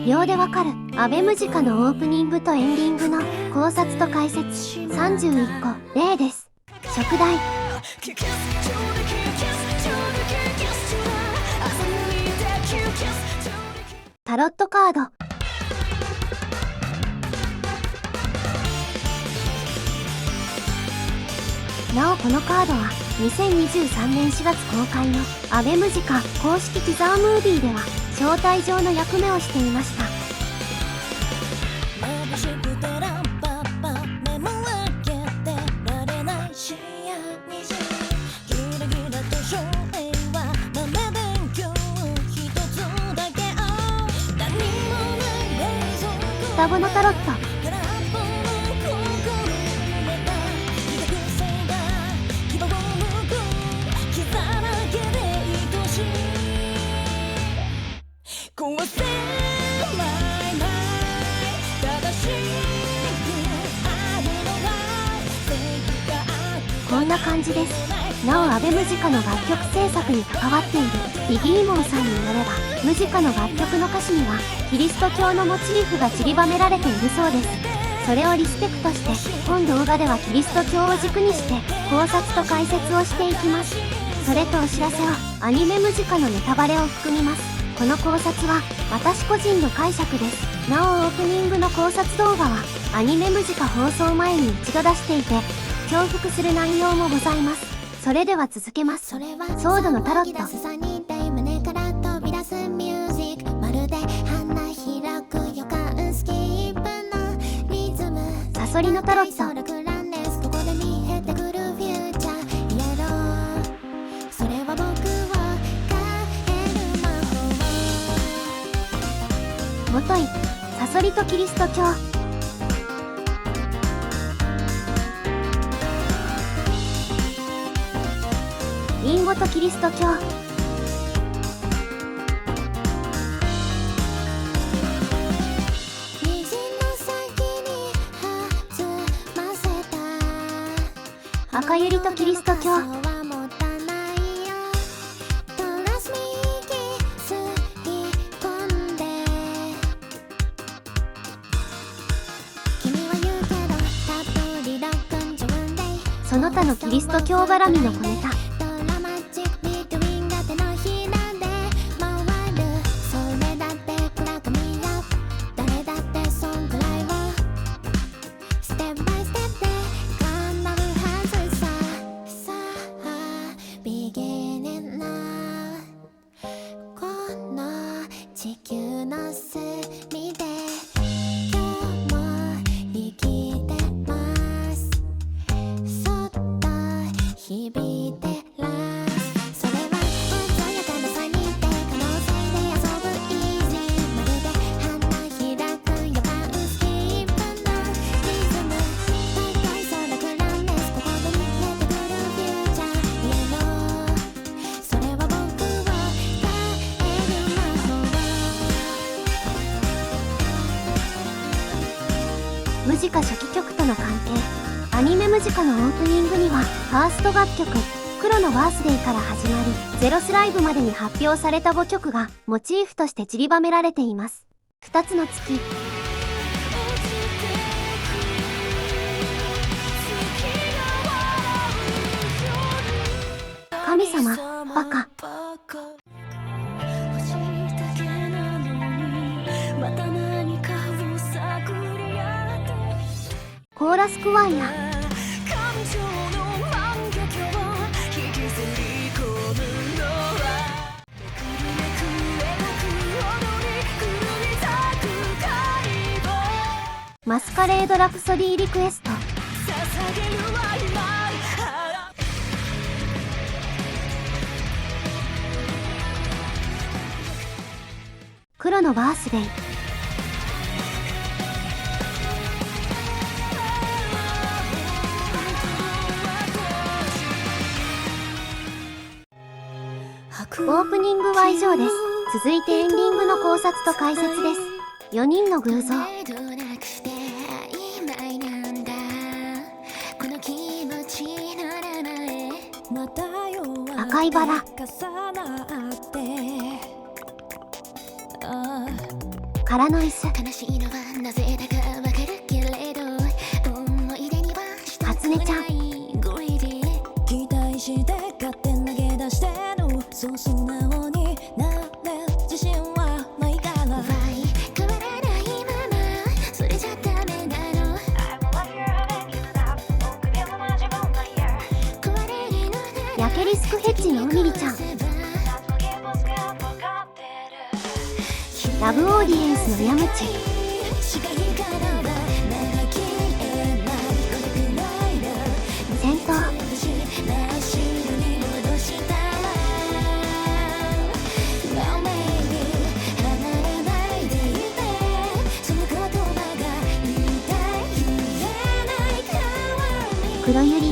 秒でわかるアベムジカのオープニングとエンディングの考察と解説31個例です。宿題タロットカード。なおこのカードは2023年4月公開のアベムジカ公式ティザームービーでは招待状の役目をしていました。双子のタロット。こんな感じです。なおアベムジカの楽曲制作に関わっているビギーモンさんによれば、ムジカの楽曲の歌詞にはキリスト教のモチーフが散りばめられているそうです。それをリスペクトして本動画ではキリスト教を軸にして考察と解説をしていきます。それとお知らせはアニメムジカのネタバレを含みます。この考察は私個人の解釈です。なおオープニングの考察動画はアニメムジカ放送前に一度出していて重複する内容もございます。それでは続けます。ソードのタロット。サソリのタロット。もといサソリとキリスト教。リンゴとキリスト教。赤ユリとキリスト教。その他のキリスト教絡みの小ネタ。ムジカ初期曲との関係。アニメムジカのオープニングにはファースト楽曲「黒のバースデー」から始まりゼロスライブまでに発表された5曲がモチーフとして散りばめられています。2つの月。神様バカ。コーラスクワイア。マスカレードラプソディリクエスト。黒のバースデー。オープニングは以上です。続いてエンディングの考察と解説です。4人の偶像。赤いバラ。空の椅子。初音ちゃん。期待して勝手投げ出してる。そう素直になれ自信はないから。変わらないままそれじゃダメなの。やけリスクヘッジのうみりちゃん。ラブオーディエンスのやむち。戦闘。黒ゆり。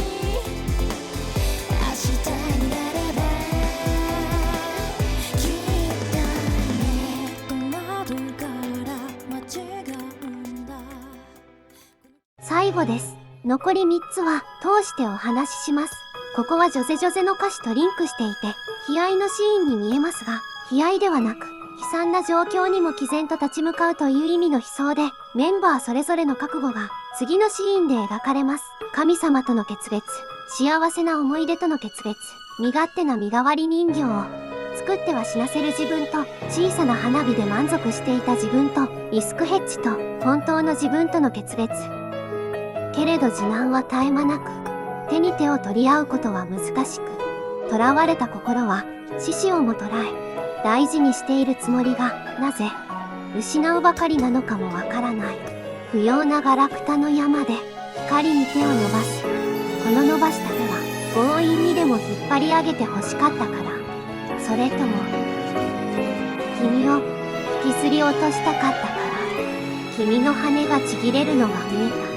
最後です。残り3つは通してお話しします。ここはジョゼジョゼの歌詞とリンクしていて、悲哀のシーンに見えますが、悲哀ではなく、悲惨な状況にも毅然と立ち向かうという意味の悲壮で、メンバーそれぞれの覚悟が次のシーンで描かれます。神様との決別、幸せな思い出との決別、身勝手な身代わり人形を作っては死なせる自分と、小さな花火で満足していた自分と、リスクヘッジと、本当の自分との決別。けれど受難は絶え間なく、手に手を取り合うことは難しく、囚われた心は死死をも捉え、大事にしているつもりが、なぜ、失うばかりなのかもわからない。不要なガラクタの山で、光に手を伸ばす。この伸ばした手は、強引にでも引っ張り上げて欲しかったから。それとも、君を引きずり落としたかったから。君の羽がちぎれるのが見えた。